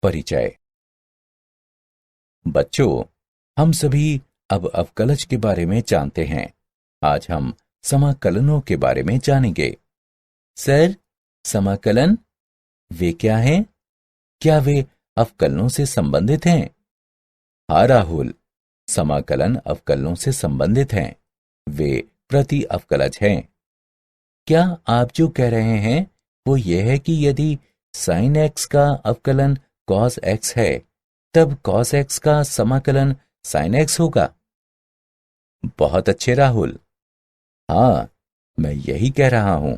परिचय। बच्चों, हम सभी अब अवकलज के बारे में जानते हैं। आज हम समाकलनों के बारे में जानेंगे। सर, समाकलन वे क्या हैं? क्या वे अवकलनों से संबंधित हैं? हाँ राहुल, समाकलन अवकलनों से संबंधित हैं। वे प्रति अवकलज हैं। क्या आप जो कह रहे हैं वो ये है कि यदि sin x का अवकलन cos x है, तब cos x का समाकलन sin x होगा? बहुत अच्छे राहुल। हाँ, मैं यही कह रहा हूं।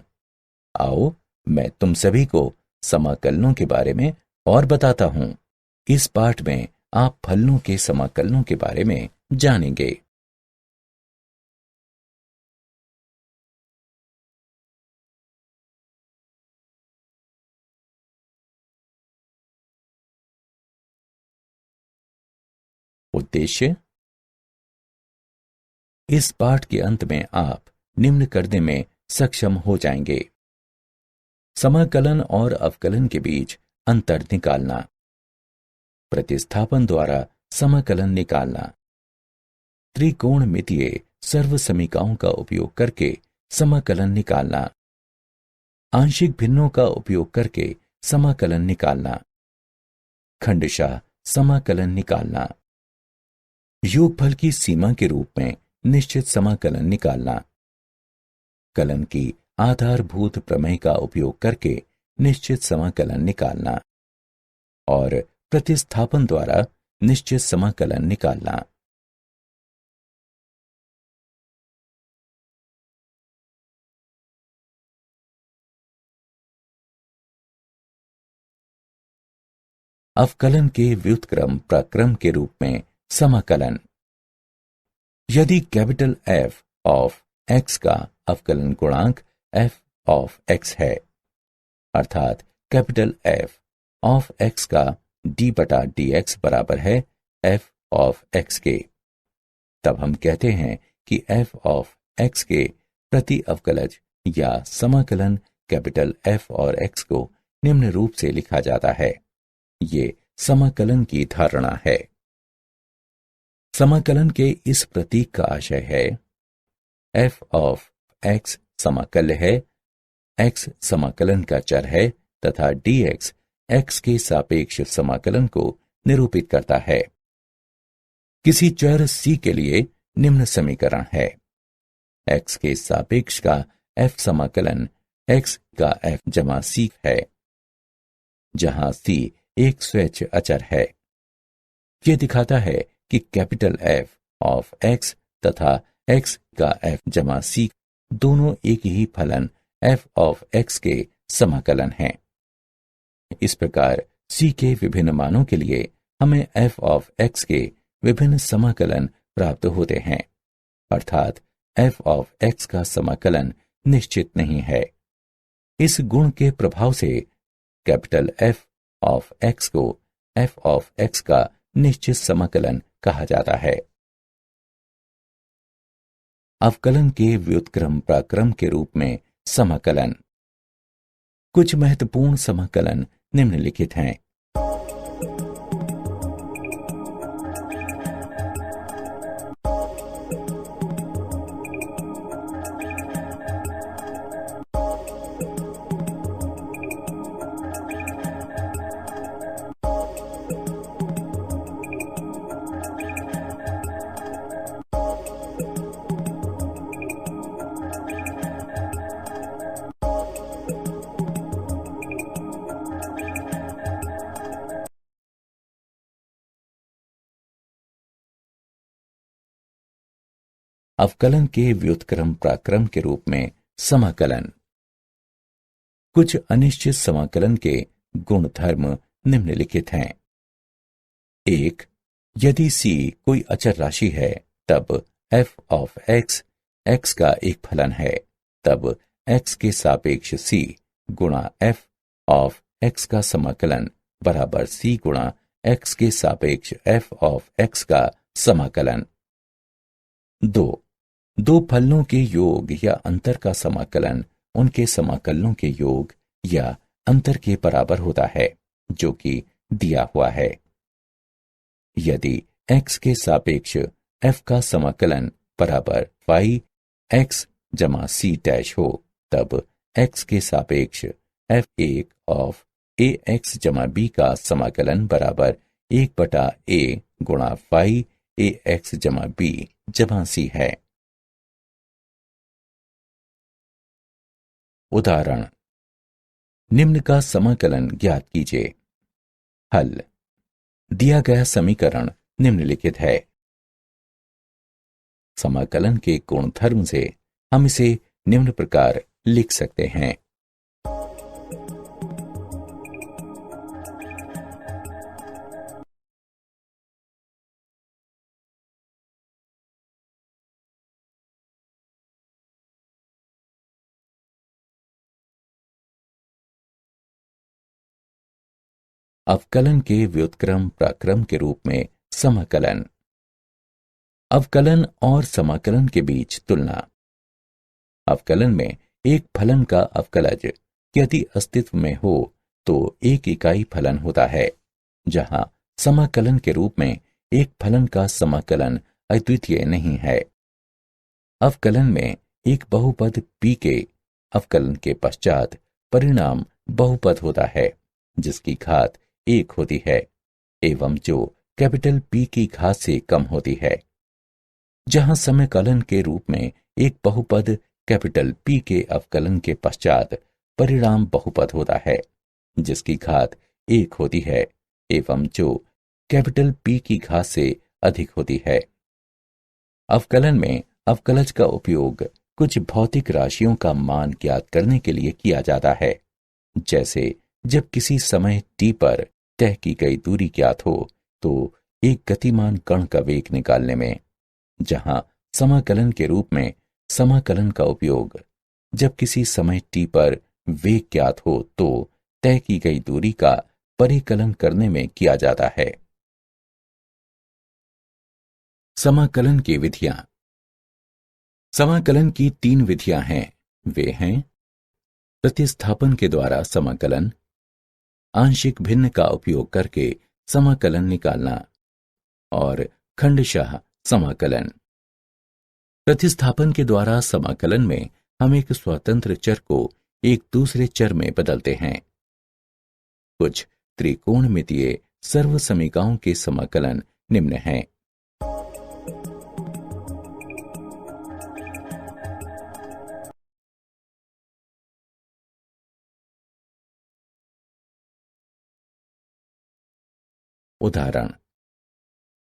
आओ, मैं तुम सभी को समाकलनों के बारे में और बताता हूं। इस पाठ में आप फलनों के समाकलनों के बारे में जानेंगे। उद्देश्य। इस पाठ के अंत में आप निम्न करने में सक्षम हो जाएंगे। समाकलन और अवकलन के बीच अंतर निकालना, प्रतिस्थापन द्वारा समाकलन निकालना, त्रिकोणमितीय सर्वसमीकाओं का उपयोग करके समाकलन निकालना, आंशिक भिन्नों का उपयोग करके समाकलन निकालना, खंडशः समाकलन निकालना, योगफल की सीमा के रूप में निश्चित समाकलन निकालना, कलन की आधारभूत प्रमेय का उपयोग करके निश्चित समाकलन निकालना और प्रतिस्थापन द्वारा निश्चित समाकलन निकालना। अवकलन के व्युत्क्रम प्रक्रम के रूप में समाकलन। यदि कैपिटल F ऑफ x का अवकलन गुणांक f ऑफ x है, अर्थात कैपिटल F ऑफ x का d बटा dx बराबर है f ऑफ x के, तब हम कहते हैं कि f ऑफ x के प्रति अवकलज या समाकलन कैपिटल F और x को निम्न रूप से लिखा जाता है। ये समाकलन की धारणा है। समाकलन के इस प्रतीक का आशय है f ऑफ x समाकल्य है, x समाकलन का चर है तथा dx x के सापेक्ष समाकलन को निरूपित करता है। किसी चर c के लिए निम्न समीकरण है। x के सापेक्ष का f समाकलन x का f जमा c है, जहां c एक स्वैच्छ अचर है। यह दिखाता है कि कैपिटल F ऑफ x तथा x का f जमा c दोनों एक ही फलन f ऑफ x के समाकलन हैं। इस प्रकार c के विभिन्न मानों के लिए हमें f ऑफ x के विभिन्न समाकलन प्राप्त होते हैं, अर्थात f ऑफ x का समाकलन निश्चित नहीं है। इस गुण के प्रभाव से कैपिटल F ऑफ x को f ऑफ x का निश्चित समाकलन कहा जाता है। अवकलन के व्युत्क्रम प्रक्रम के रूप में समाकलन। कुछ महत्वपूर्ण समाकलन निम्नलिखित हैं। अवकलन के व्युत्क्रम प्रक्रम के रूप में समाकलन। कुछ अनिश्चित समाकलन के गुणधर्म निम्नलिखित हैं। 1. यदि c कोई अचर राशि है, तब f ऑफ x x का एक फलन है, तब x के सापेक्ष c गुणा f ऑफ x का समाकलन बराबर c गुणा x के सापेक्ष f ऑफ x का समाकलन। 2. दो फलनों के योग या अंतर का समाकलन उनके समाकलनों के योग या अंतर के बराबर होता है जो कि दिया हुआ है। यदि x के सापेक्ष f का समाकलन बराबर y x जमा c डैश हो, तब x के सापेक्ष f1 ऑफ ax जमा b का समाकलन बराबर 1/a गुणा y ax जमा b जमा c है। उदाहरण, निम्न का समाकलन ज्ञात कीजिए। हल। दिया गया समीकरण निम्नलिखित है। समाकलन के गुणधर्म से हम इसे निम्न प्रकार लिख सकते हैं। अवकलन के व्युत्क्रम प्रक्रम के रूप में समाकलन। अवकलन और समाकलन के बीच तुलना। अवकलन में एक फलन का अवकलज यदि अस्तित्व में हो तो एक इकाई फलन होता है, जहां समाकलन के रूप में एक फलन का समाकलन अद्वितीय नहीं है। अवकलन में एक बहुपद p के अवकलन के पश्चात परिणाम बहुपद होता है जिसकी घात 1 होती है एवं जो कैपिटल P की घात से कम होती है। जहां समाकलन के रूप में एक बहुपद कैपिटल P के अवकलन के पश्चात परिणाम बहुपद होता है जिसकी घात 1 होती है एवं जो कैपिटल P की घात से अधिक होती है। अवकलन में अवकलज का उपयोग कुछ भौतिक राशियों का मान ज्ञात करने के लिए किया जाता है, जैसे जब किसी समय t पर तय की गई दूरी ज्ञात हो तो एक गतिमान कण का वेग निकालने में, जहां समाकलन के रूप में समाकलन का उपयोग जब किसी समय t पर वेग ज्ञात हो तो तय की गई दूरी का परिकलन करने में किया जाता है। समाकलन की विधियां। समाकलन की 3 विधियां हैं। वे हैं प्रतिस्थापन के द्वारा समाकलन, आंशिक भिन्न का उपयोग करके समाकलन निकालना और खंडशः समाकलन। प्रतिस्थापन के द्वारा समाकलन में हम एक स्वतंत्र चर को एक दूसरे चर में बदलते हैं। कुछ त्रिकोणमितीय सर्वसमीकाओं के समाकलन निम्न हैं। उदाहरण,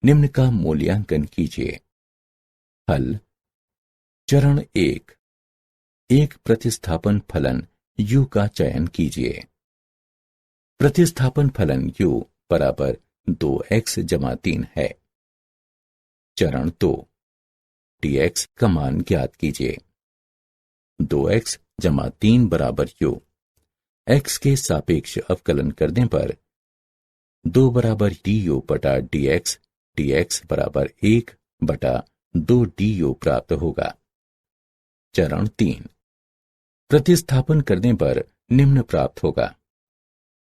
निम्न का मूल्यांकन कीजिए। हल। चरण 1, एक प्रतिस्थापन फलन u का चयन कीजिए। प्रतिस्थापन फलन u बराबर 2x जमा 3 है। चरण 2, dx का मान ज्ञात कीजिए। 2x जमा 3 बराबर u। x के सापेक्ष अवकलन करने पर 2 बराबर du बटा dx, dx बराबर 1 बटा 2 du प्राप्त होगा। चरण 3, प्रतिस्थापन करने पर निम्न प्राप्त होगा।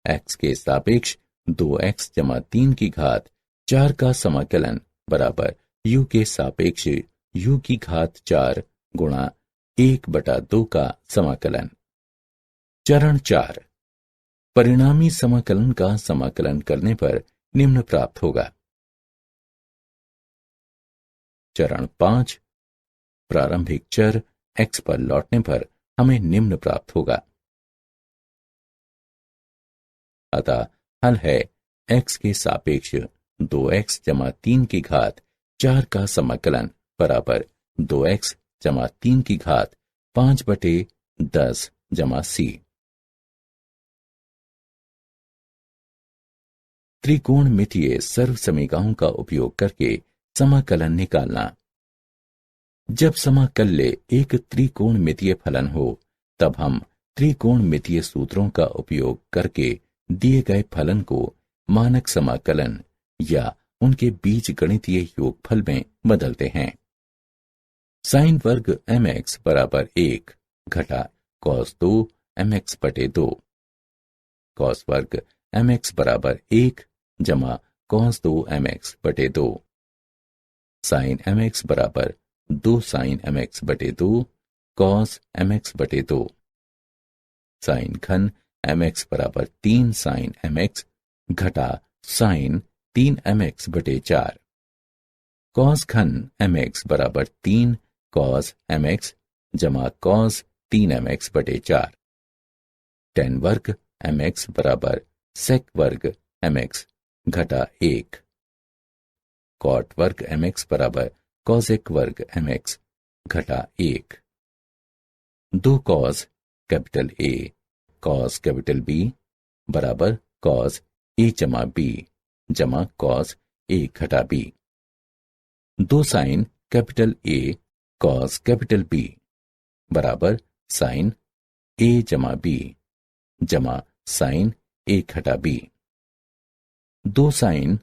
x के सापेक्ष 2x जमा 3 की घात 4 का समाकलन बराबर u के सापेक्ष u की घात 4 गुणा 1 बटा 2 का समाकलन। चरण 4, परिणामी समाकलन का समाकलन करने पर निम्न प्राप्त होगा। चरण 5, प्रारंभिक चर x पर लौटने पर हमें निम्न प्राप्त होगा। अतः हल है x के सापेक्ष 2x जमा 3 की घात 4 का समाकलन बराबर 2x जमा 3 की घात 5/10 जमा c। त्रिकोणमितीय सर्वसमीकाओं का उपयोग करके समाकलन निकालना। जब समाकल्य एक त्रिकोणमितीय फलन हो तब हम त्रिकोणमितीय सूत्रों का उपयोग करके दिए गए फलन को मानक समाकलन या उनके बीजगणितीय योगफल में बदलते हैं। साइन वर्ग mx बराबर 1 घटा कॉस 2 mx बटे 2, कॉस वर्ग mx बराबर 1 जमा कॉस 2 mx बटे 2, साइन mx बराबर 2 साइन mx बटे 2 कॉस mx बटे 2, साइन घन mx बराबर 3 साइन mx घटा साइन 3 mx बटे 4, कॉस घन mx बराबर 3 कॉस mx जमा कॉस 3 mx बटे 4, टेन वर्ग mx बराबर सेक वर्ग mx घटा 1, कॉट वर्ग mx बराबर कॉसेक वर्ग mx घटा 1, 2 cos capital A cos capital B बराबर कॉस A जमा B जमा कॉस A घटा B, 2 sine capital A cos capital B बराबर साइन A जमा B जमा साइन A घटा B, 2 sine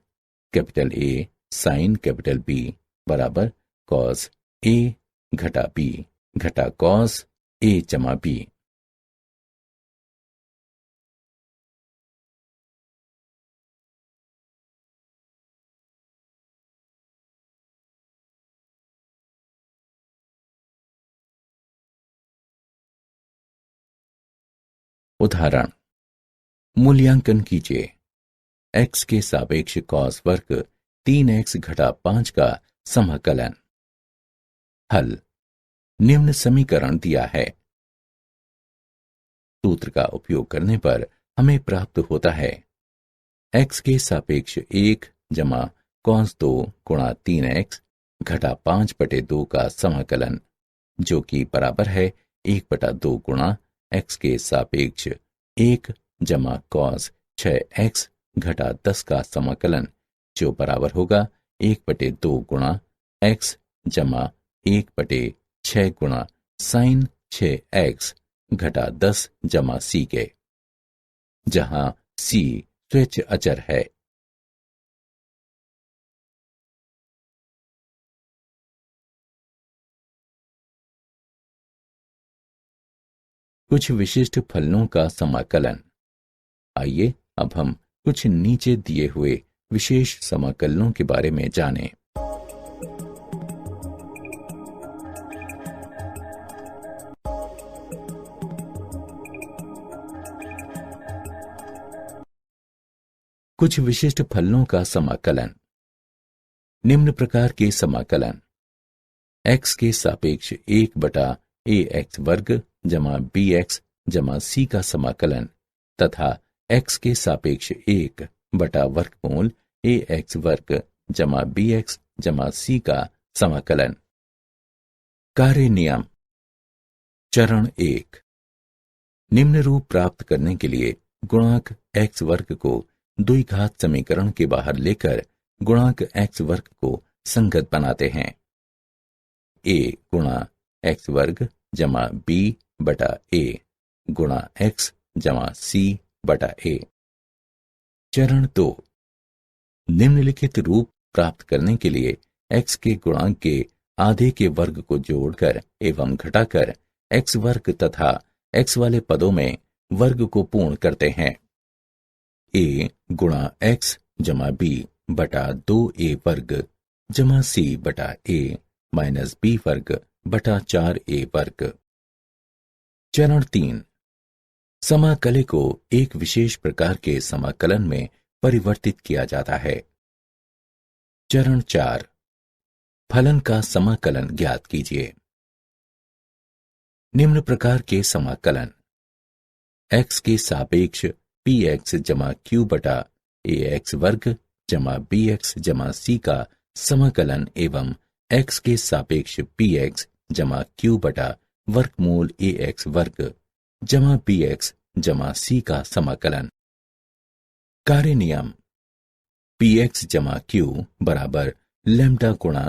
capital A sine capital B बराबर कॉस A घटा B घटा कॉस A जमा B। उदाहरण, मूल्यांकन कीजिए। x के सापेक्ष कॉस वर्ग 3x घटा 5 का समाकलन। हल, निम्न समीकरण दिया है। सूत्र का उपयोग करने पर हमें प्राप्त होता है x के सापेक्ष 1 जमा कॉस 2 गुणा 3x घटा 5 बटे 2 का समाकलन, जो कि बराबर है 1/2 गुणा x के सापेक्ष 1 जमा कॉस 6x घटा 10 का समाकलन, जो बराबर होगा 1/2 गुणा x जमा 1/6 गुणा साइन 6x घटा 10 जमा c के, जहां c स्वेच्छ अचर है। कुछ विशिष्ट फलनों का समाकलन। आइए अब हम कुछ नीचे दिए हुए विशेष समाकलनों के बारे में जानें। कुछ विशिष्ट फलनों का समाकलन। निम्न प्रकार के समाकलन: x के सापेक्ष 1/ax वर्ग जमा bx जमा c का समाकलन तथा x के सापेक्ष 1/वर्गमूल ax वर्ग जमा bx जमा c का समाकलन। कार्य नियम। चरण 1, निम्न रूप प्राप्त करने के लिए गुणांक x वर्ग को द्विघात समीकरण के बाहर लेकर गुणांक x वर्ग को संगत बनाते हैं। a गुणा x वर्ग जमा b बटा a गुणा x जमा c बटा a। चरण 2, निम्नलिखित रूप प्राप्त करने के लिए x के गुणांक के आधे के वर्ग को जोड़कर एवं घटाकर x वर्ग तथा x वाले पदों में वर्ग को पूर्ण करते हैं। a गुणा x जमा b बटा 2a वर्ग जमा c बटा a माइनस b वर्ग बटा 4a वर्ग। चरण 3, समाकले को एक विशेष प्रकार के समाकलन में परिवर्तित किया जाता है। चरण 4, फलन का समाकलन ज्ञात कीजिए। निम्न प्रकार के समाकलन: x के सापेक्ष px जमा q बटा ax वर्ग जमा bx जमा c का समाकलन एवं x के सापेक्ष px जमा q बटा वर्गमूल ax वर्ग जमा bx जमा c का समाकलन। कार्य नियम। px जमा q बराबर लैम्डा गुणा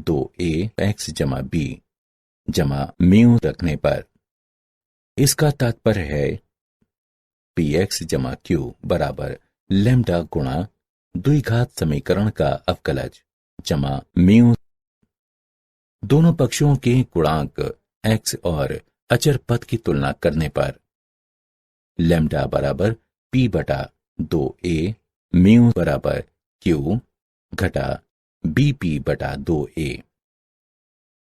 2a x जमा b जमा म्यू रखने पर। इसका तात्पर्य है px जमा q बराबर लैम्डा गुणा द्विघात समीकरण का अवकलज जमा म्यू। दोनों पक्षों के गुणांक x और अचर पद की तुलना करने पर लैम्डा बराबर p बटा 2a, म्यू बराबर q घटा bp बटा 2a।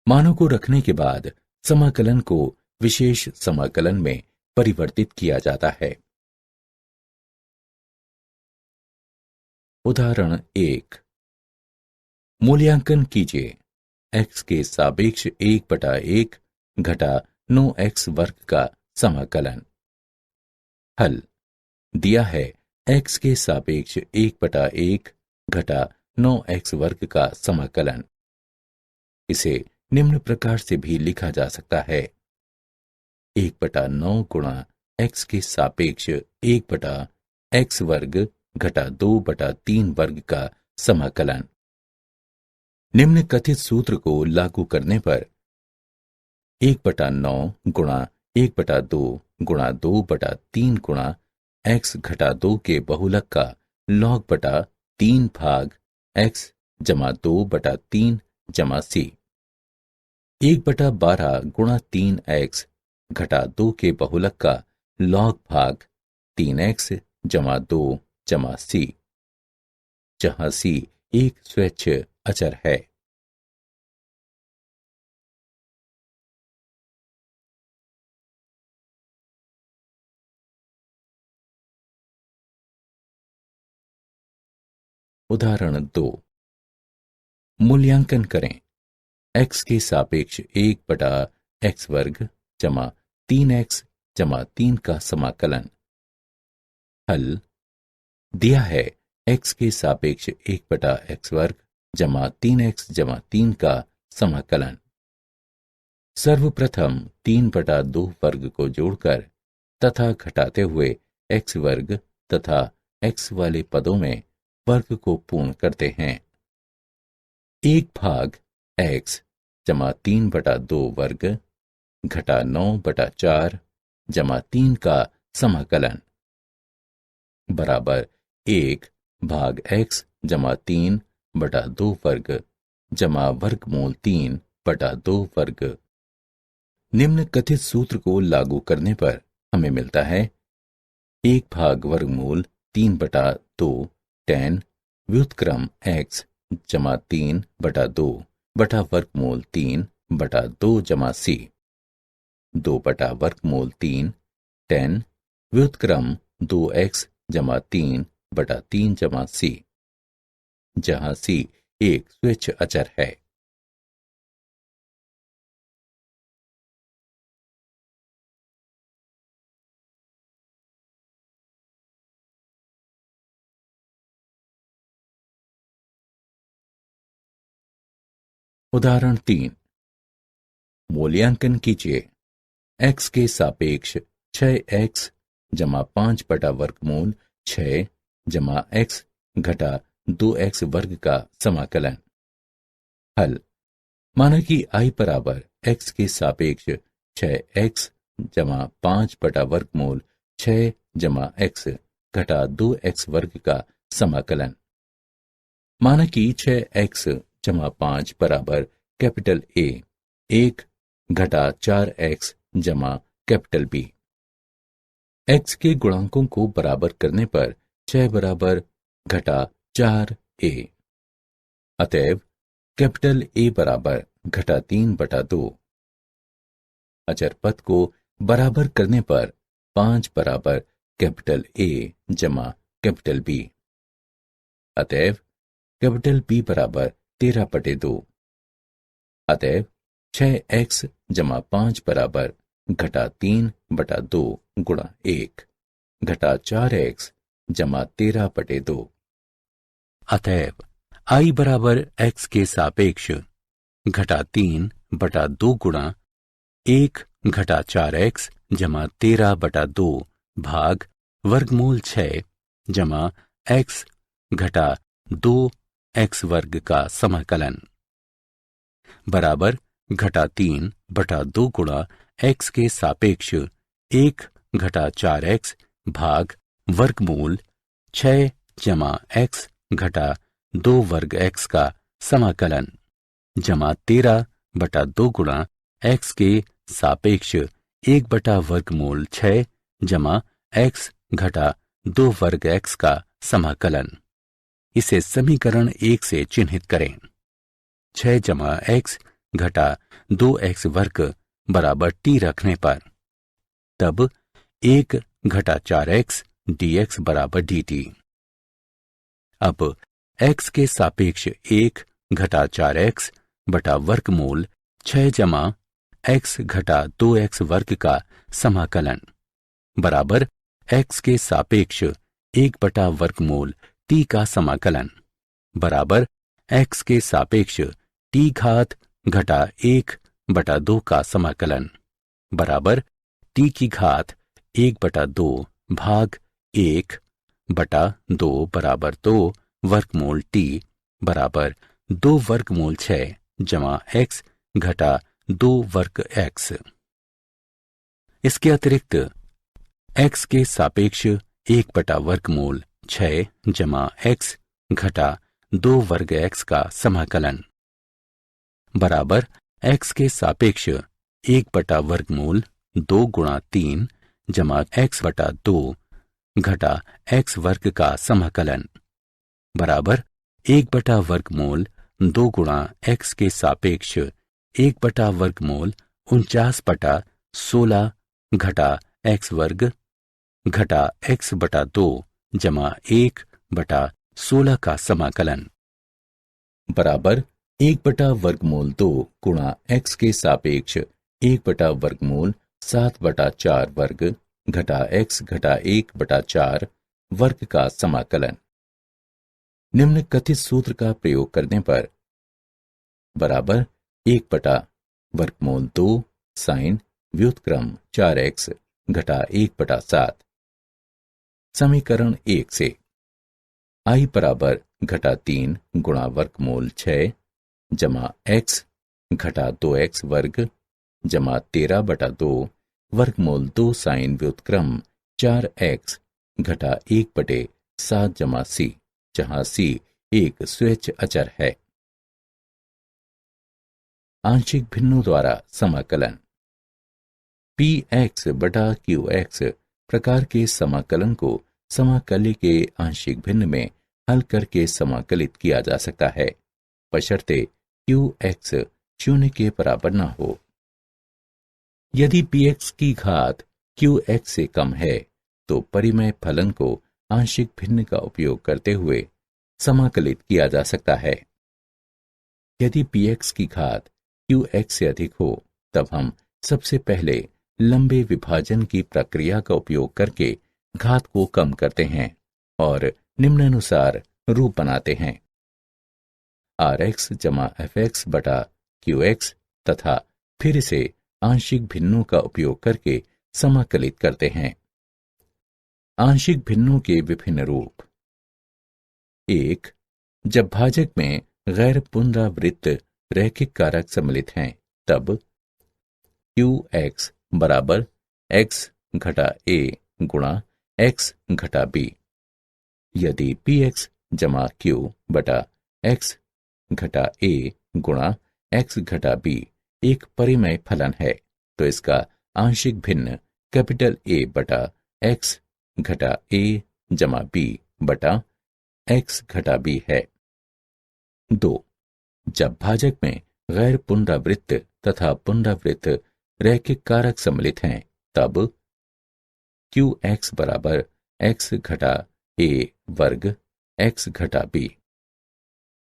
मानों को रखने के बाद समाकलन को विशेष समाकलन में परिवर्तित किया जाता है। उदाहरण 1। मूल्यांकन कीजिए x के सापेक्ष 1/1 घटा 9x वर्ग का समाकलन। हल दिया है x के सापेक्ष 1/1 घटा 9x वर्ग का समाकलन। इसे निम्न प्रकार से भी लिखा जा सकता है 1/9 गुणा x के सापेक्ष 1/x वर्ग घटा 2/3 वर्ग का समाकलन। निम्न कथित सूत्र को लागू करने पर 1/9 गुणा 1/2 गुणा 2/3 गुणा x घटा 2 के बहुलक का log बटा 3 भाग x जमा 2/3 जमा c। 1/12 गुणा 3x घटा 2 के बहुलक का log भाग 3x जमा 2 जमा c, जहां c एक स्वैच्छ अचर है। उदाहरण 2। मूल्यांकन करें x के सापेक्ष 1/x वर्ग जमा 3x जमा 3 का समाकलन। हल दिया है x के सापेक्ष 1/x वर्ग जमा 3x जमा 3 का समाकलन। सर्वप्रथम 3/2 वर्ग को जोड़कर तथा घटाते हुए x वर्ग तथा x वाले पदों में वर्ग को पूर्ण करते हैं। 1 भाग x जमा 3/2 वर्ग घटा 9/4 जमा 3 का समाकलन बराबर 1 भाग x जमा 3/2 वर्ग जमा वर्गमूल 3/2 वर्ग। निम्न कथित सूत्र को लागू करने पर हमें मिलता है 1 भाग वर्गमूल 3/2 tan व्युत्क्रम x जमा 3/2 बटा वर्गमूल 3/2 जमा c। 2 बटा वर्गमूल 3 tan व्युत्क्रम 2x जमा 3/3 जमा c, जहां c एक स्वैच्छ अचर है। उदाहरण 3। मूल्यांकन कीजिए x के सापेक्ष 6x जमा 5 बटा वर्गमूल 6 जमा x घटा 2x वर्ग का समाकलन। हल माना कि i बराबर x के सापेक्ष 6x जमा 5 बटा वर्गमूल 6 जमा x घटा 2x वर्ग का समाकलन। माना कि 6x जमा 5 बराबर कैपिटल A 1 घटा 4x जमा कैपिटल B। x के गुणांकों को बराबर करने पर 6 बराबर घटा 4a। अतएव कैपिटल A बराबर घटा 3/2। अचर पद को बराबर करने पर 5 बराबर कैपिटल A जमा कैपिटल B। अतएव कैपिटल B बराबर 13/2। अतएव 6x जमा 5 बराबर घटा 3/2 गुणा 1 घटा 4x जमा 13/2। अतएव i बराबर x के सापेक्ष घटा 3/2 गुणा 1 घटा 4x जमा 13/2 भाग वर्गमूल 6 जमा x घटा 2x वर्ग का समाकलन बराबर घटा 3/2 गुणा x के सापेक्ष 1 घटा 4x भाग वर्गमूल 6 जमा x घटा 2 वर्ग x का समाकलन जमा 13/2 गुणा x के सापेक्ष 1/वर्गमूल 6 जमा x घटा 2 वर्ग x का समाकलन। इसे समीकरण 1 से चिन्हित करें। 6 जमा x घटा 2x वर्ग बराबर t रखने पर तब 1 घटा 4x dx बराबर dt। अब x के सापेक्ष 1 घटा 4x बटा वर्गमूल 6 जमा x घटा 2x वर्ग का समाकलन बराबर x के सापेक्ष 1/वर्गमूल t का समाकलन बराबर x के सापेक्ष t घात घटा 1/2 का समाकलन बराबर t की घात 1/2 भाग 1/2 बराबर 2 वर्गमूल t बराबर 2 वर्गमूल 6 जमा x घटा 2 वर्ग x। इसके अतिरिक्त x के सापेक्ष 1/वर्गमूल 6 जमा x घटा 2 वर्ग x का समाकलन बराबर x के सापेक्ष 1/वर्गमूल 2 गुणा 3 जमा x/2 घटा x वर्ग का समाकलन बराबर 1/वर्गमूल 2 गुणा x के सापेक्ष 1/वर्गमूल 49/16 घटा x वर्ग घटा x/2 जमा 1/16 का समाकलन बराबर 1/वर्गमूल 2 गुणा x के सापेक्ष 1/वर्गमूल 7/4 वर्ग घटा x घटा 1/4 वर्ग का समाकलन। निम्न कथित सूत्र का प्रयोग करने पर बराबर 1/वर्गमूल 2 साइन व्युत्क्रम 4x घटा 1/7। समीकरण 1 से i बराबर घटा 3 गुणा वर्गमूल 6 जमा x घटा 2x वर्ग जमा 13/2 वर्गमूल 2 साइन व्युत्क्रम 4x घटा 1/7 जमा c, जहां c एक स्वेच्छ अचर है। आंशिक भिन्नों द्वारा समाकलन। px बटा qx प्रकार के समाकलन को समाकल्य के आंशिक भिन्न में हल करके समाकलित किया जा सकता है, बशर्ते qx 0 के बराबर न हो। यदि px की घात qx से कम है तो परिमेय फलन को आंशिक भिन्न का उपयोग करते हुए समाकलित किया जा सकता है। यदि px की घात qx से अधिक हो तब हम सबसे पहले लंबे विभाजन की प्रक्रिया का उपयोग करके घात को कम करते हैं और निम्नानुसार रूप बनाते हैं। rx जमा fx बटा qx तथा फिर इसे आंशिक भिन्नों का उपयोग करके समाकलित करते हैं। आंशिक भिन्नों के विभिन्न रूप। 1. जब भाजक में गैर पुनरावृत्त रैखिक कारक सम्मिलित हैं तब qx बराबर x घटा a गुणा x घटा b। यदि px जमा q बटा x घटा a गुणा x घटा b एक परिमेय फलन है तो इसका आंशिक भिन्न कैपिटल A बटा x घटा a जमा b बटा x घटा b है। 2. जब भाजक में गैर पुनरावृत्त तथा पुनरावृत्त रैखिक कारक सम्मिलित हैं तब qx बराबर x घटा a वर्ग x घटा b।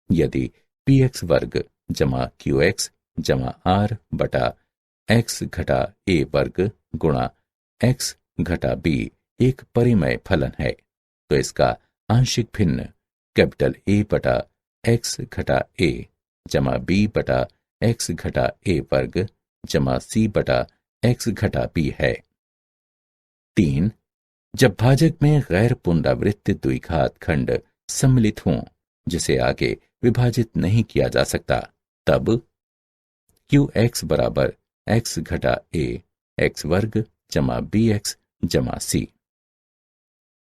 यदि px वर्ग जमा qx जमा r बटा x घटा a वर्ग गुणा x घटा b एक परिमेय फलन है तो इसका आंशिक भिन्न कैपिटल A बटा x घटा a जमा b बटा x घटा a वर्ग जमा c बटा x घटा b है। 3. जब भाजक में गैर पुनरावृत्त द्विघात खंड सम्मिलित हों जिसे आगे विभाजित नहीं किया जा सकता तब qx बराबर x घटा a x वर्ग जमा bx जमा c।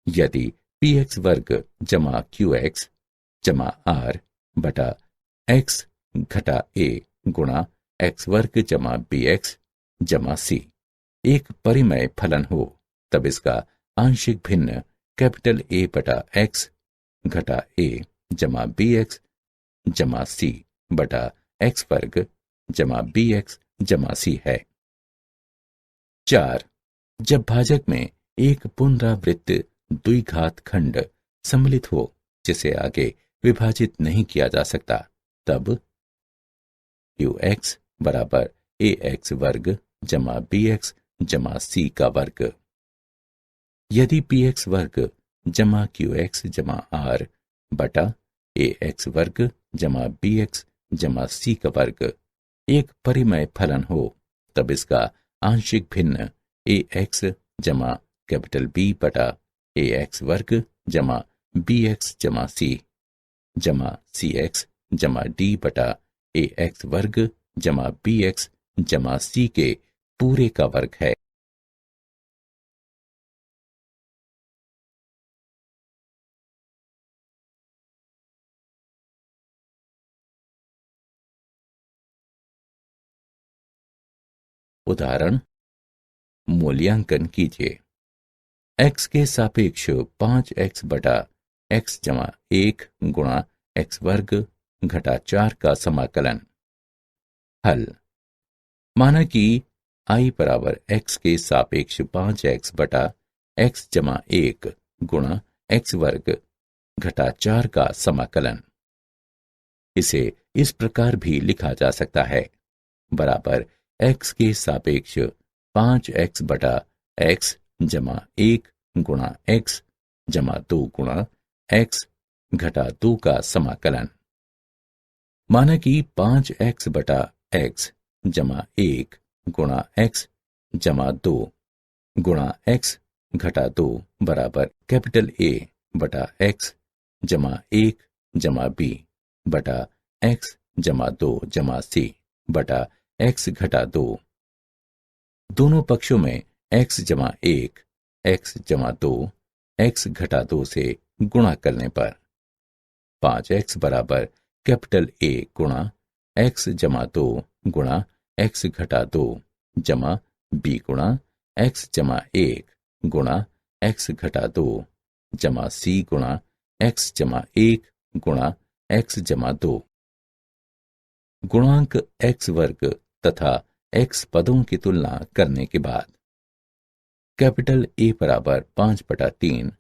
यदि px वर्ग जमा qx जमा r बटा x घटा a गुणा x वर्ग जमा bx जमा c एक परिमेय फलन हो तब इसका आंशिक भिन्न कैपिटल ए बटा एक्स घटा ए जमा बी एक्स जमा सी बटा एक्स वर्ग जमा बी एक्स जमा सी है। 4. जब भाजक में एक पुनरावृत्त द्विघात खंड सम्मिलित हो जिसे आगे विभाजित नहीं किया जा सकता तब ux बराबर ax वर्ग जमा bx जमा c का वर्ग। यदि px वर्ग जमा qx जमा r बटा ax वर्ग जमा bx जमा c का वर्ग एक परिमेय फलन हो तब इसका आंशिक भिन्न ax जमा कैपिटल B बटा ax वर्ग जमा bx जमा c जमा cx जमा d बटा ax वर्ग जमा bx जमा c के पूरे का वर्ग है। उदाहरण मूल्यांकन कीजिए। x के सापेक्ष 5x बटा x जमा 1 गुणा x वर्ग घटा 4 का समाकलन। हल। माना कि i बराबर x के सापेक्ष 5x बटा x जमा 1 गुणा x वर्ग घटा 4 का समाकलन। इसे इस प्रकार भी लिखा जा सकता है बराबर x के सापेक्ष 5x बटा x जमा 1 गुणा x जमा 2 गुणा x घटा 2 का समाकलन। माना कि 5x बटा x जमा 1 गुणा x जमा 2 गुणा x घटा 2 बराबर कैपिटल A बटा x जमा 1 जमा b बटा x जमा 2 जमा c बटा x घटा 2। दोनों पक्षों में x जमा 1 x जमा 2 x घटा 2 से गुणा करने पर 5x बराबर कैपिटल A गुणा x जमा 2 गुणा x घटा 2 जमा b गुणा x जमा 1 गुणा x घटा 2 जमा c गुणा x जमा 1 गुणा x जमा 2। गुणांक x वर्ग तथा x पदों की तुलना करने के बाद कैपिटल A बराबर 5 बटा 3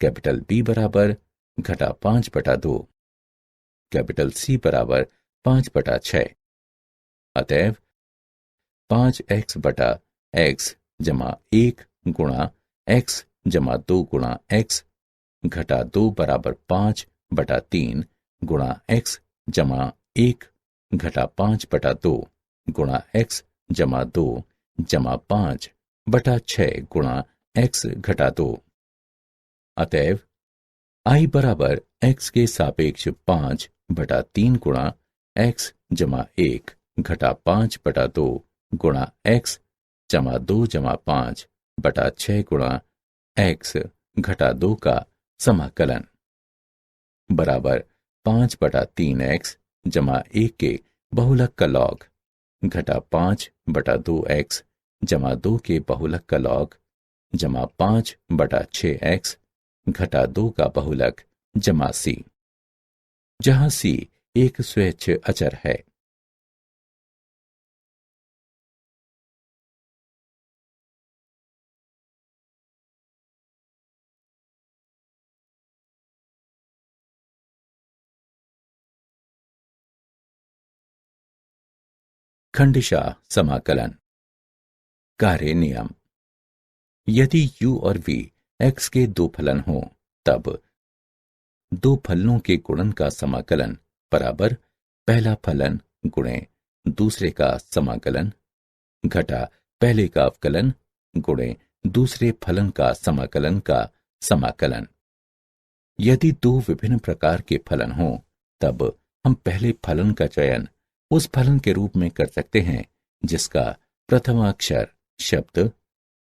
कैपिटल B बराबर घटा 5 बटा 2 कैपिटल C बराबर 5 बटा 6। अतएव 5x बटा x जमा 1 गुणा x जमा 2 गुणा x घटा 2 बराबर 5 बटा 3 गुणा x जमा 1 घटा 5 बटा 2 गुणा x जमा 2 जमा 5 बटा 6 गुणा x घटा 2। अतएव i बराबर x के सापेक्ष 5 बटा 3 गुणा x जमा 1 घटा 5 बटा 2 गुणा x जमा 2 जमा 5 बटा 6 गुणा x घटा 2 का समाकलन बराबर 5 बटा 3x जमा 1 के बहुलक का लॉग घटा 5 बटा 2x जमा 2 के बहुलक का लॉग जमा 5 बटा 6x घटा 2 का बहुलक जमा c, जहां c एक स्वैच्छ अचर है। खंडशः समाकलन। कार्य नियम। यदि u और v x के दो फलन हों तब दो फलनों के गुणन का समाकलन बराबर पहला फलन गुणे दूसरे का समाकलन घटा पहले का अवकलन गुणे दूसरे फलन का समाकलन का समाकलन। यदि दो विभिन्न प्रकार के फलन हों तब हम पहले फलन का चयन उस फलन के रूप में कर सकते हैं जिसका प्रथम अक्षर शब्द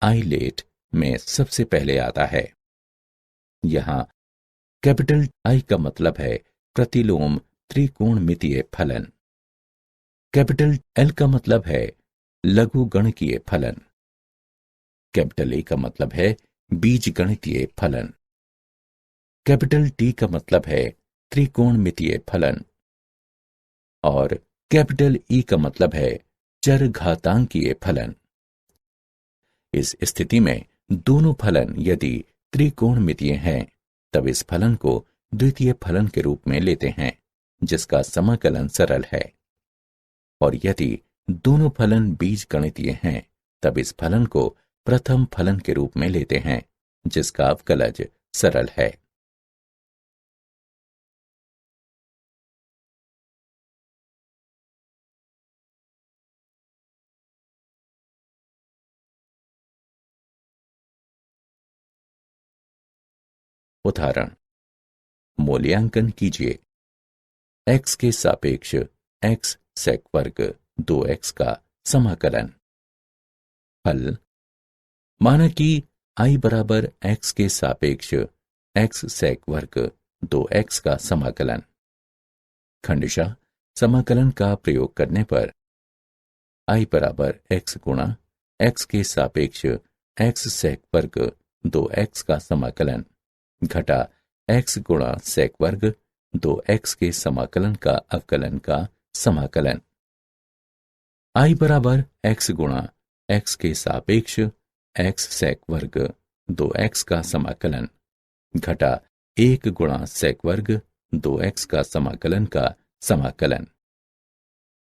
आइलेट में सबसे पहले आता है। यहां कैपिटल I का मतलब है प्रतिलोम त्रिकोणमितीय फलन। कैपिटल L का मतलब है लघु गणकीय फलन। कैपिटल ए का मतलब है बीजगणितीय फलन। कैपिटल टी का मतलब है त्रिकोणमितीय फलन। और कैपिटल ई का मतलब है चरघातांकीय फलन। इस स्थिति में दोनों फलन यदि त्रिकोणमितीय हैं, तब इस फलन को द्वितीय फलन के रूप में लेते हैं, जिसका समाकलन सरल है। और यदि दोनों फलन बीजगणितीय हैं, तब इस फलन को प्रथम फलन के रूप में लेते हैं, जिसका अवकलज सरल है। उदाहरण, मूल्यांकन कीजिए। x के सापेक्ष x sec वर्ग 2x का समाकलन। हल, माना कि I बराबर x के सापेक्ष x sec वर्ग 2x का समाकलन। खंडशः समाकलन का प्रयोग करने पर I बराबर x गुणा x के सापेक्ष x sec वर्ग 2x का समाकलन घटा x गुणा sec वर्ग 2x के समाकलन का अवकलन का समाकलन। I बराबर x गुणा x के सापेक्ष x sec वर्ग 2x का समाकलन घटा 1 गुणा sec वर्ग 2x का समाकलन का समाकलन।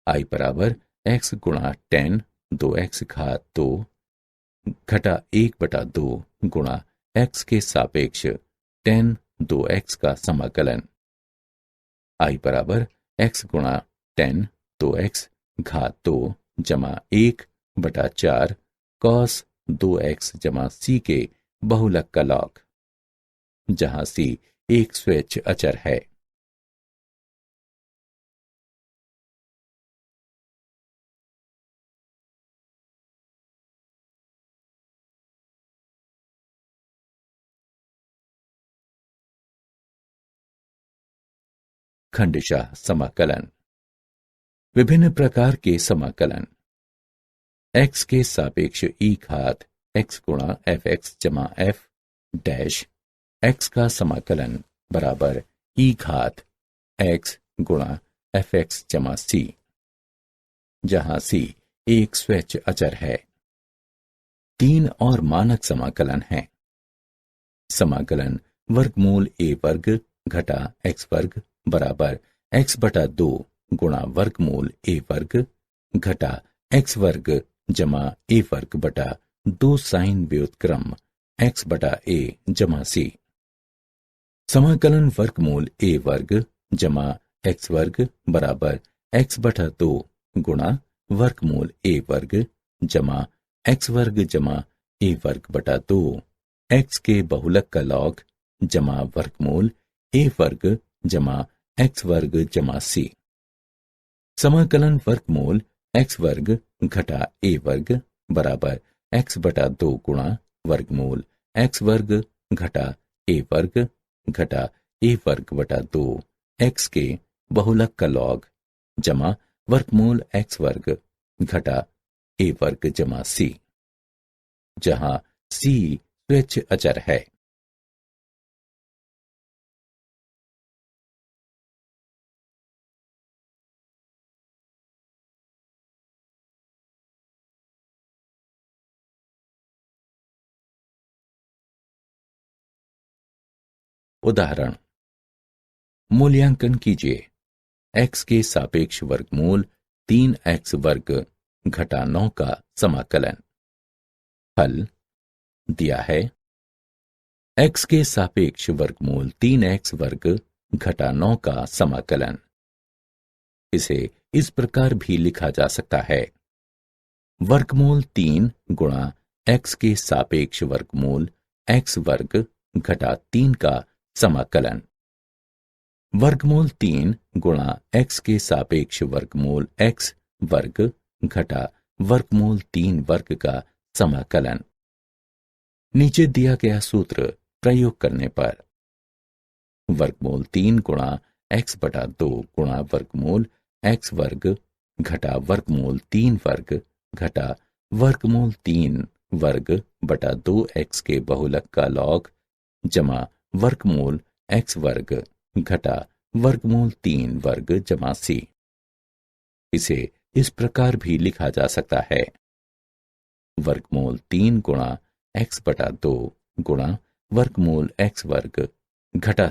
I बराबर x गुणा tan 2x घात 2 घटा 1/2 गुणा x के सापेक्ष tan 2x का समाकलन। I बराबर x गुणा tan 2x घात 2 जमा 1/4 cos 2x जमा c के बहुलक का लॉग, जहां c एक स्वेच्छ अचर है। खंडशः समाकलन। विभिन्न प्रकार के समाकलन। x के सापेक्ष e घात x गुणा fx जमा f डैश x का समाकलन बराबर e घात x गुणा fx जमा c, जहां c एक स्वेच्छ अचर है। 3 और मानक समाकलन हैं। समाकलन वर्गमूल a वर्ग घटा x वर्ग बराबर x/2 गुणा वर्गमूल a वर्ग घटा x वर्ग जमा a वर्ग बटा 2 साइन व्युत्क्रम x/a जमा c। समाकलन वर्गमूल a वर्ग जमा x वर्ग बराबर x/2 गुणा वर्गमूल a वर्ग जमा x वर्ग जमा a वर्ग बटा 2 x के बहुलक का लॉग जमा वर्गमूल a वर्ग जमा x वर्ग जमा c। समाकलन वर्गमूल x वर्ग घटा a वर्ग बराबर x/2 गुणा वर्गमूल x वर्ग घटा a वर्ग घटा a वर्ग बटा 2 x के बहुलक का लॉग जमा वर्गमूल x वर्ग घटा a वर्ग जमा c, जहां c स्वेच्छ अचर है। उदाहरण, मूल्यांकन कीजिए। x के सापेक्ष वर्गमूल 3x वर्ग घटा 9 का समाकलन। हल दिया है x के सापेक्ष वर्गमूल 3x वर्ग घटा 9 का समाकलन। इसे इस प्रकार भी लिखा जा सकता है, वर्गमूल 3 गुणा x के सापेक्ष वर्गमूल x वर्ग घटा 3 का समाकलन। वर्गमूल 3 गुणा x के सापेक्ष वर्गमूल x वर्ग घटा वर्गमूल 3 वर्ग का समाकलन। नीचे दिया गया सूत्र प्रयोग करने पर वर्गमूल 3 गुणा x/2 गुणा वर्गमूल x वर्ग घटा वर्गमूल 3 वर्ग घटा वर्गमूल 3 वर्ग बटा 2x के बहुलक का लॉग जमा वर्गमूल x वर्ग घटा वर्गमूल 3 वर्ग जमा c। इसे इस प्रकार भी लिखा जा सकता है, वर्गमूल 3 गुणा x बटा 2 गुणा वर्गमूल x वर्ग घटा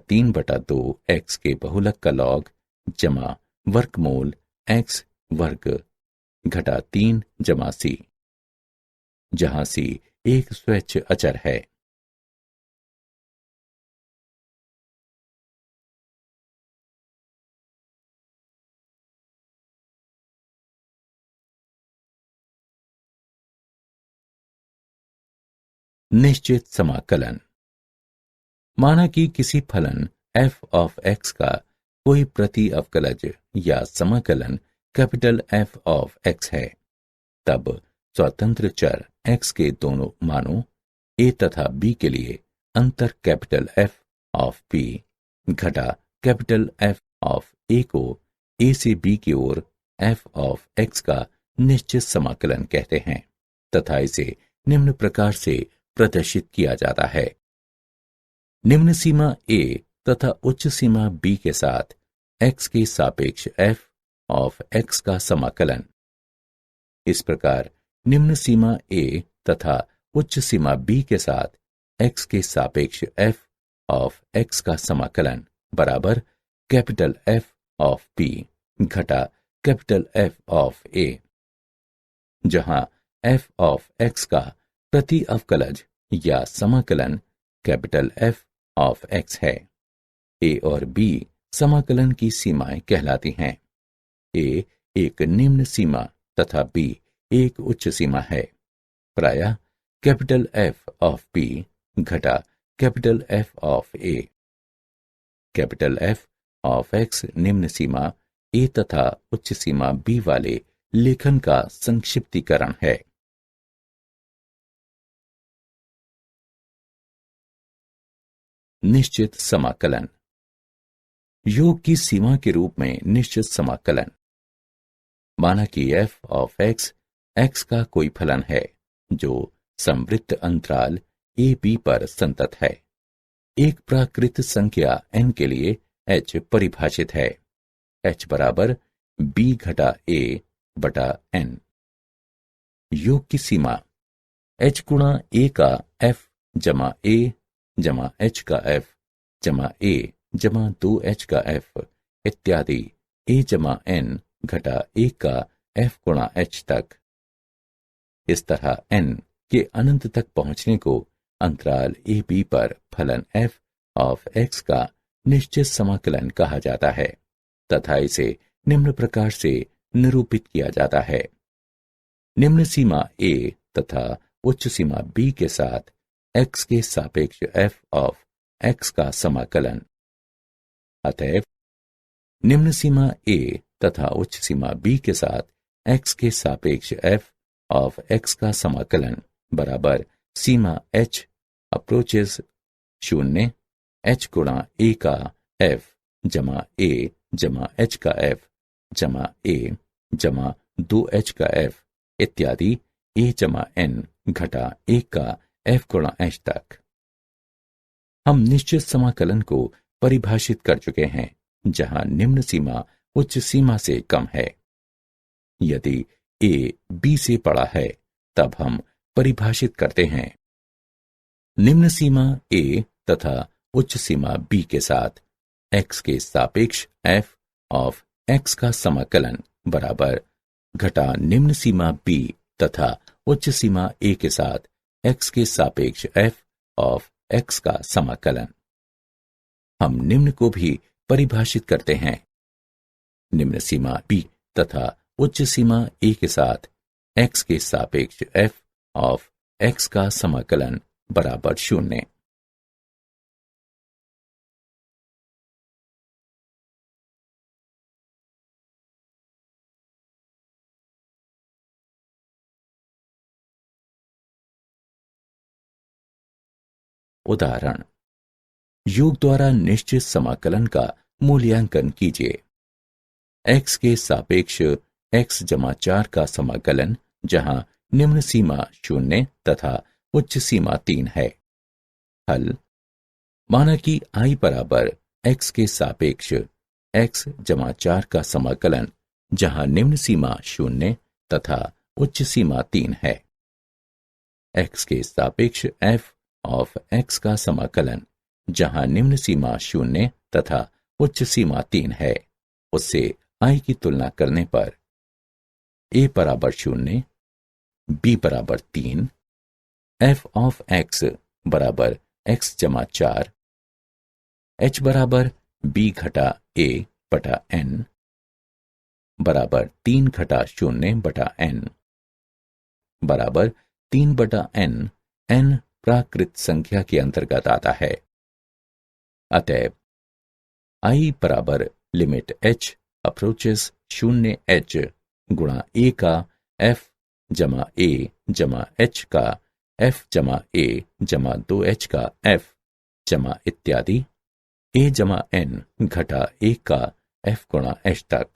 3 बटा 2 x के बहुलक का लॉग जमा वर्गमूल x वर्ग घटा 3 जमा c, जहां c एक स्वैच्छ अचर है। निश्चित समाकलन। माना कि किसी फलन f ऑफ x का कोई प्रति अवकलज या समाकलन कैपिटल F ऑफ x है, तब स्वतंत्र चर x के दोनों मानों a तथा b के लिए अंतर कैपिटल F ऑफ b घटा कैपिटल F ऑफ a को a से b की ओर f ऑफ x का निश्चित समाकलन कहते हैं तथा इसे निम्न प्रकार से प्रदर्शित किया जाता है। निम्न सीमा a तथा उच्च सीमा b के साथ x के सापेक्ष f ऑफ x का समाकलन। इस प्रकार निम्न सीमा a तथा उच्च सीमा b के साथ x के सापेक्ष f ऑफ x का समाकलन बराबर कैपिटल F ऑफ b घटा कैपिटल F ऑफ a, जहां f ऑफ x का प्रति अवकलज या समाकलन कैपिटल F ऑफ x है। a और b समाकलन की सीमाएं कहलाती हैं। a एक निम्न सीमा तथा b एक उच्च सीमा है। प्रायः कैपिटल F ऑफ b घटा capital F of a। Capital F of x निम्न सीमा a तथा उच्च सीमा b वाले लेखन का संक्षिप्तीकरण है। निश्चित समाकलन। योग की सीमा के रूप में निश्चित समाकलन। माना कि f ऑफ x x का कोई फलन है जो संवृत्त अंतराल a b पर संतत है। एक प्राकृत संख्या n के लिए h परिभाषित है, h बराबर b घटा a बटा n। योग की सीमा h गुणा a का f जमा a जमा h का f जमा a जमा 2h का f इत्यादि a जमा n घटा 1 का f गुणा h तक। इस तरह n के अनंत तक पहुंचने को अंतराल a b पर फलन f ऑफ x का निश्चित समाकलन कहा जाता है तथा इसे निम्न प्रकार से निरूपित किया जाता है। निम्न सीमा a तथा उच्च सीमा b के साथ x के सापेक्ष f ऑफ x का समाकलन। अतएव निम्न सीमा a तथा उच्च सीमा b के साथ x के सापेक्ष f ऑफ x का समाकलन बराबर सीमा h अप्रोचेस 0 h गुणा a का f जमा a जमा h का f जमा a जमा 2h का f इत्यादि a जमा n घटा 1 का f गुणा h तक। हम निश्चित समाकलन को परिभाषित कर चुके हैं जहां निम्न सीमा उच्च सीमा से कम है। यदि a b से बड़ा है तब हम परिभाषित करते हैं निम्न सीमा a तथा उच्च सीमा b के साथ x के सापेक्ष f ऑफ x का समाकलन बराबर घटा निम्न सीमा b तथा उच्च सीमा a के साथ x के सापेक्ष f ऑफ x का समाकलन। हम निम्न को भी परिभाषित करते हैं निम्न सीमा b तथा उच्च सीमा a के साथ x के सापेक्ष f ऑफ x का समाकलन बराबर 0। उदाहरण, योग द्वारा निश्चित समाकलन का मूल्यांकन कीजिए। x के सापेक्ष x जमा 4 का समाकलन जहां निम्न सीमा 0 तथा उच्च सीमा 3 है। हल: माना कि I बराबर x के सापेक्ष x जमा 4 का समाकलन, जहां निम्न सीमा 0 तथा उच्च सीमा 3 है। x के सापेक्ष f ऑफ x का समाकलन, जहां निम्न सीमा 0 तथा उच्च सीमा 3 है, उससे I की तुलना करने पर a बराबर 0, b बराबर 3, f ऑफ x बराबर x जमा 4, h बराबर b घटा a बटा n बराबर 3 घटा 0 बटा n बराबर 3 बटा n प्राकृत संख्या के अंतर्गत आता है। अतएव I बराबर लिमिट h अप्रोचेस 0h गुणा a का f जमा a जमा h का f जमा a जमा 2h का f जमा इत्यादि a जमा n घटा 1 का f गुणा h तक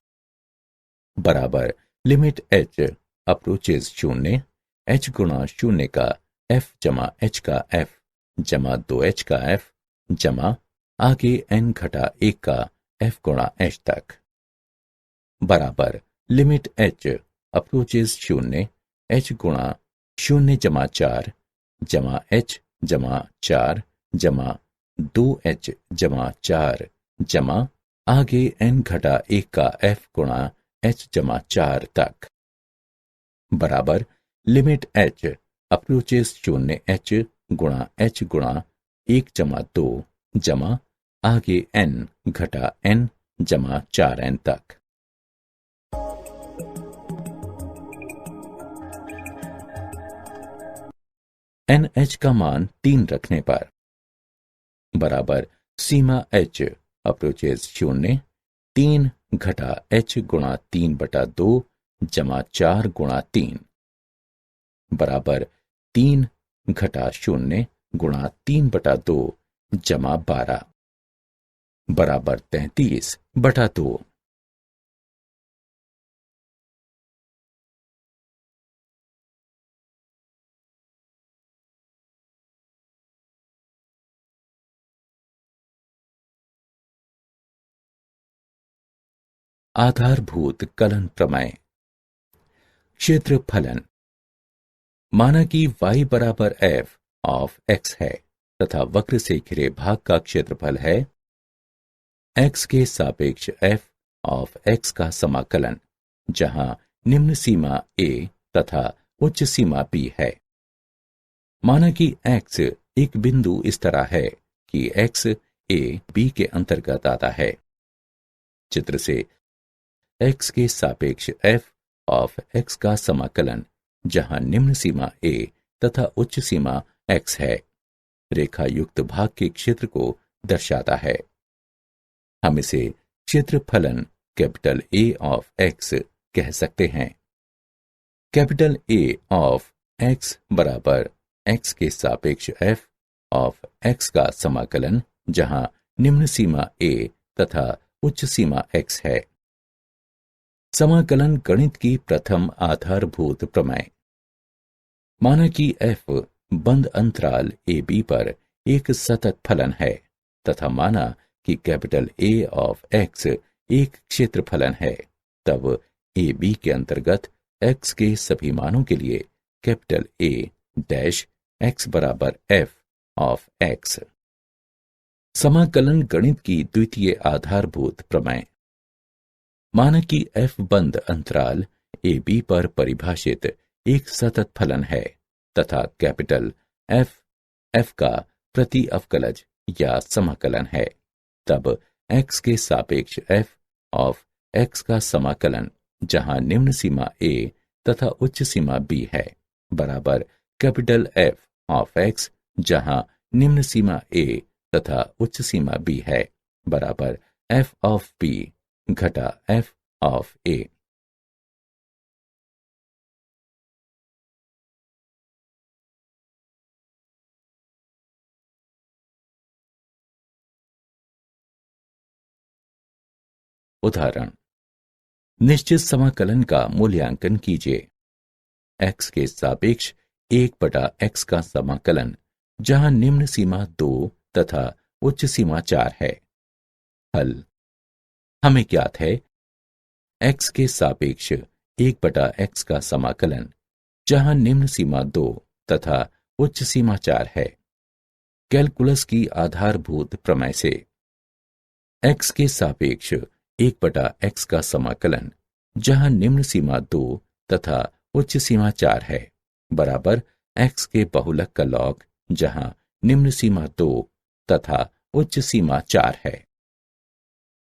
बराबर लिमिट h अप्रोचेस 0 h गुणा 0 का f जमा h का f जमा 2h का f जमा आगे n घटा 1 का f गुणा h तक बराबर लिमिट h अप्रोचेस 0 h गुणा 0 जमा 4 जमा h जमा 4 जमा 2h जमा 4 जमा आगे n घटा 1 का f गुणा h जमा 4 तक बराबर लिमिट h अप्रोचेस 0h गुणा h गुणा 1 जमा 2 जमा आगे n घटा n जमा 4n तक। NH का मान 3 रखने पर बराबर सीमा h अप्रोचेस 0 3 घटा h गुणा 3 बटा 2 जमा 4 गुणा 3 बराबर 3 घटा 0 गुणा 3 बटा 2 जमा 12 बराबर 33 बटा 2। आधारभूत कलन प्रमेय। क्षेत्रफलन। माना कि y बराबर f ऑफ x है तथा वक्र से घिरे भाग का क्षेत्रफल है x के सापेक्ष f ऑफ x का समाकलन, जहां निम्न सीमा a तथा उच्च सीमा b है। माना कि x एक बिंदु इस तरह है कि x a b के अंतर्गत आता है। चित्र से x के सापेक्ष f ऑफ x का समाकलन, जहां निम्न सीमा a तथा उच्च सीमा x है, रेखा युक्त भाग के क्षेत्र को दर्शाता है। हम इसे क्षेत्रफलन कैपिटल A ऑफ x कह सकते हैं। कैपिटल A ऑफ x बराबर x के सापेक्ष f ऑफ x का समाकलन, जहां निम्न सीमा a तथा उच्च सीमा x है। समाकलन गणित की प्रथम आधारभूत प्रमेय। माना कि f बंद अंतराल AB पर एक सतत फलन है तथा माना कि कैपिटल A ऑफ x एक क्षेत्रफलन है, तब AB के अंतर्गत x के सभी मानों के लिए कैपिटल A डैश x बराबर f ऑफ x। समाकलन गणित की द्वितीय आधारभूत प्रमेय। माना कि f बंद अंतराल AB पर परिभाषित एक सतत फलन है तथा कैपिटल f का प्रति अवकलज या समाकलन है, तब x के सापेक्ष f ऑफ x का समाकलन, जहां निम्न सीमा a तथा उच्च सीमा b है, बराबर कैपिटल F ऑफ x, जहां निम्न सीमा a तथा उच्च सीमा b है, बराबर f ऑफ b घटा f ऑफ a। उदाहरण: निश्चित समाकलन का मूल्यांकन कीजिए। x के सापेक्ष 1/x का समाकलन, जहां निम्न सीमा 2 तथा उच्च सीमा 4 है। हल। हमें ज्ञात है x के सापेक्ष 1/x का समाकलन, जहां निम्न सीमा 2 तथा उच्च सीमा 4 है। कैलकुलस की आधारभूत प्रमेय से x के सापेक्ष 1/x का समाकलन, जहां निम्न सीमा 2 तथा उच्च सीमा 4 है, बराबर x के बहुलक का लॉग, जहां निम्न सीमा 2 तथा उच्च सीमा 4 है,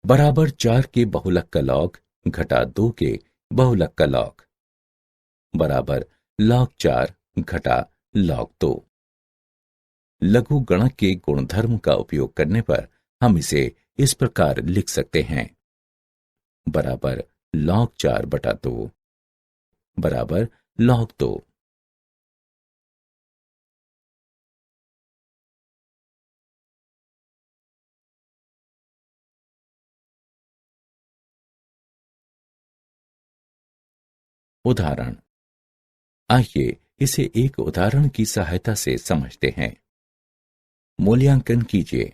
बराबर 4 के बहुलक का लॉग घटा 2 के बहुलक का लॉग, बराबर log 4 घटा log 2। लघु गणक के गुणधर्म का उपयोग करने पर हम इसे इस प्रकार लिख सकते हैं, बराबर log 4/2 बराबर log 2। उदाहरण। आइए इसे एक उदाहरण की सहायता से समझते हैं। मूल्यांकन कीजिए।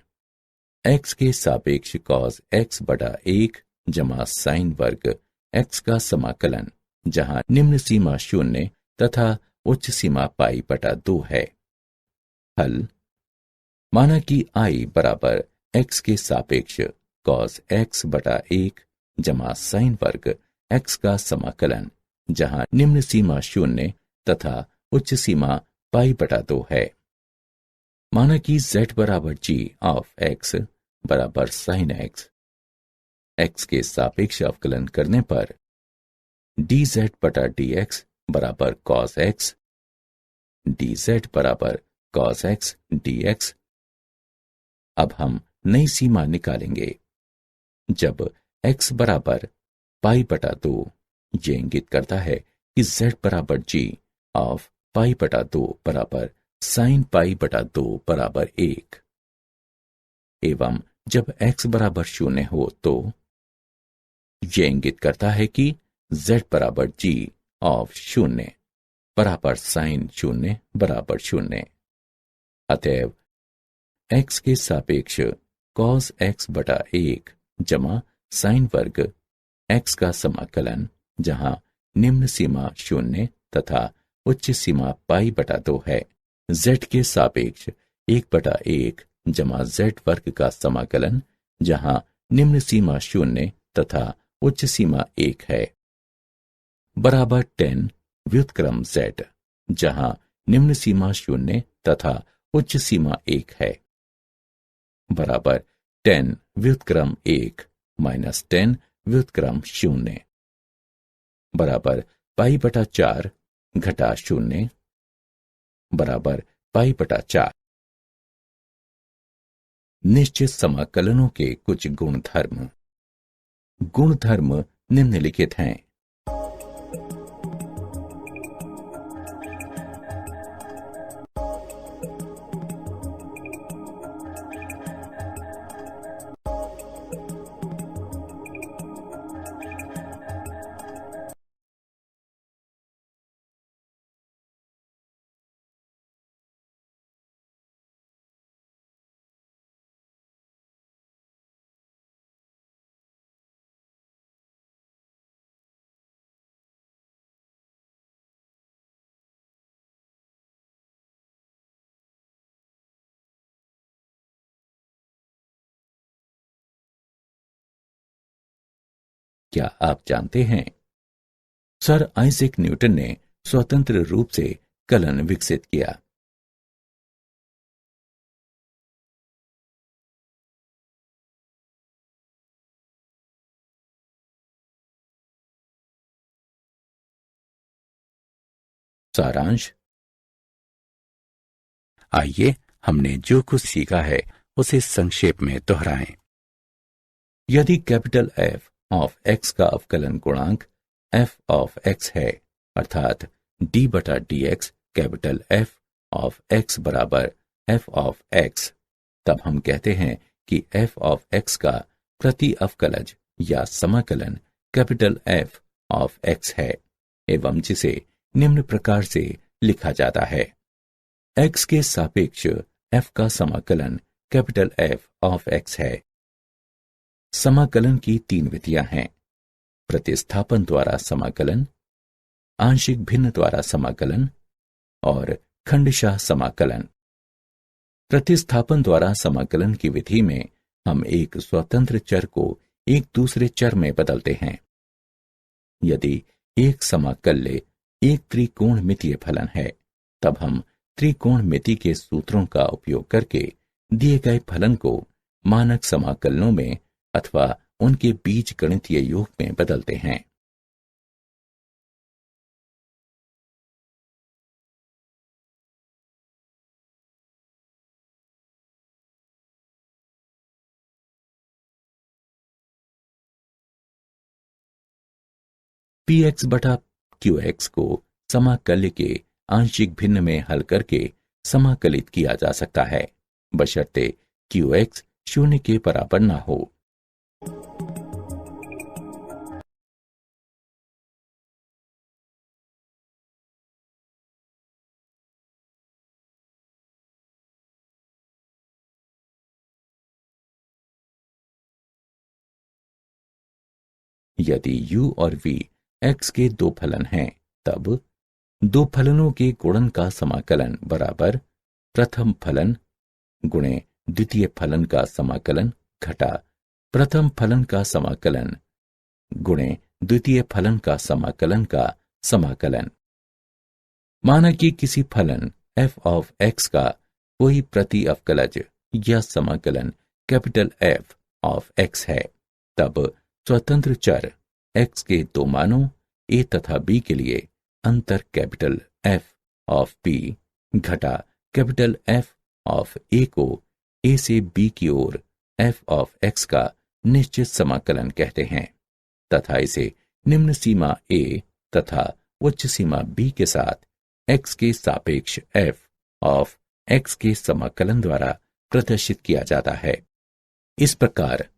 x के सापेक्ष cos x/1 जमा sin वर्ग x का समाकलन, जहां निम्न सीमा 0 तथा उच्च सीमा π/2 है। हल। माना कि I बराबर x के सापेक्ष cos x/1 जमा sin वर्ग x का समाकलन, जहां निम्न सीमा 0 तथा उच्च सीमा π/2 है। माना कि z बराबर g ऑफ x बराबर sin x, x के सापेक्ष अवकलन करने पर dz/dx बराबर cos x, dz बराबर cos x dx। अब हम नई सीमा निकालेंगे। जब x बराबर π/2, ये इंगित करता है कि z बराबर g ऑफ π/2 बराबर sin π/2 बराबर 1, एवं जब x बराबर 0 हो तो ये इंगित करता है कि z बराबर g ऑफ 0 बराबर sin 0 बराबर 0। अतएव x के सापेक्ष cos x/1 जमा sin वर्ग x का समाकलन, जहां निम्न सीमा 0 तथा उच्च सीमा π/2 है, z के सापेक्ष 1/1 जमा z वर्ग का समाकलन, जहां निम्न सीमा 0 तथा उच्च सीमा 1 है, बराबर tan व्युत्क्रम z, जहां निम्न सीमा 0 तथा उच्च सीमा 1 है, बराबर tan व्युत्क्रम 1 माइनस tan व्युत्क्रम 0, बराबर π/4 घटा 0 बराबर π/4। निश्चित समाकलनों के कुछ गुणधर्म। गुणधर्म निम्नलिखित हैं। क्या आप जानते हैं, सर आइजैक न्यूटन ने स्वतंत्र रूप से कलन विकसित किया। सारांश। आइए हमने जो कुछ सीखा है उसे संक्षेप में दोहराएं। यदि कैपिटल F ऑफ x का अवकलन गुणांक f ऑफ x है, अर्थात d/dx capital F of x बराबर f ऑफ x, तब हम कहते हैं कि f ऑफ x का प्रति अवकलज या समाकलन कैपिटल F ऑफ x है, एवं जिसे निम्न प्रकार से लिखा जाता है। x के सापेक्ष f का समाकलन कैपिटल F ऑफ x है। समाकलन की 3 विधियां हैं: प्रतिस्थापन द्वारा समाकलन, आंशिक भिन्न द्वारा समाकलन और खंडशः समाकलन। प्रतिस्थापन द्वारा समाकलन की विधि में हम एक स्वतंत्र चर को एक दूसरे चर में बदलते हैं। यदि एक समाकल्य एक त्रिकोणमितीय फलन है, तब हम त्रिकोणमिति के सूत्रों का उपयोग करके दिए गए फलन को मानक समाकलनों में अथवा उनके बीजगणितीय योग में बदलते हैं। px बटा qx को समाकल्य के आंशिक भिन्न में हल करके समाकलित किया जा सकता है, बशर्ते qx 0 के बराबर ना हो। यदि u और v x के दो फलन हैं, तब दो फलनों के गुणन का समाकलन बराबर प्रथम फलन गुणे द्वितीय फलन का समाकलन घटा प्रथम फलन का समाकलन गुणे द्वितीय फलन का समाकलन का समाकलन। माना कि किसी फलन f ऑफ x का कोई प्रति अवकलज या समाकलन कैपिटल F ऑफ x है, तब स्वतंत्र चर x के दो मानों a तथा b के लिए अंतर कैपिटल F ऑफ b घटा कैपिटल F ऑफ a को a से b की ओर f ऑफ x का निश्चित समाकलन कहते हैं तथा इसे निम्न सीमा a तथा उच्च सीमा b के साथ x के सापेक्ष f ऑफ x के समाकलन द्वारा प्रदर्शित किया जाता है। इस प्रकार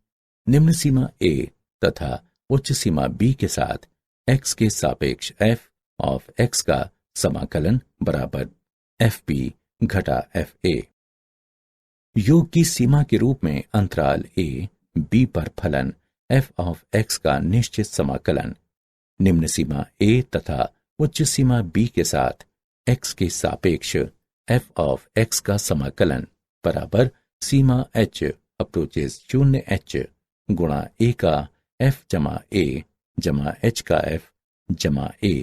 निम्न सीमा a तथा उच्च सीमा b के साथ x के सापेक्ष f ऑफ x का समाकलन बराबर fb घटा fa। योग की सीमा के रूप में अंतराल a b पर फलन f ऑफ x का निश्चित समाकलन निम्न सीमा a तथा उच्च सीमा b के साथ x के सापेक्ष f ऑफ x का समाकलन बराबर सीमा h अप्रोचेस 0h गुणा a का f जमा a जमा h का f जमा a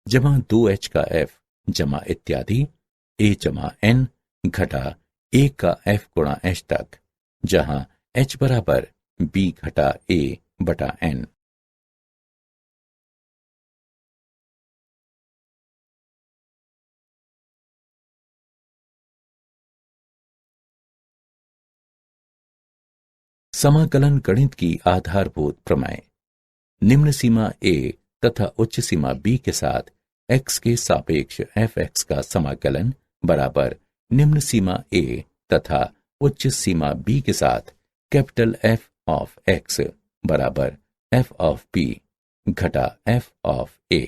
जमा 2h का f जमा इत्यादि a जमा n घटा a का f गुणा h तक, जहां h बराबर b घटा a बटा n। समाकलन गणित की आधारभूत प्रमेय। निम्न सीमा a तथा उच्च सीमा b के साथ x के सापेक्ष fx का समाकलन बराबर निम्न सीमा a तथा उच्च सीमा b के साथ कैपिटल F ऑफ x बराबर f ऑफ b घटा f ऑफ a।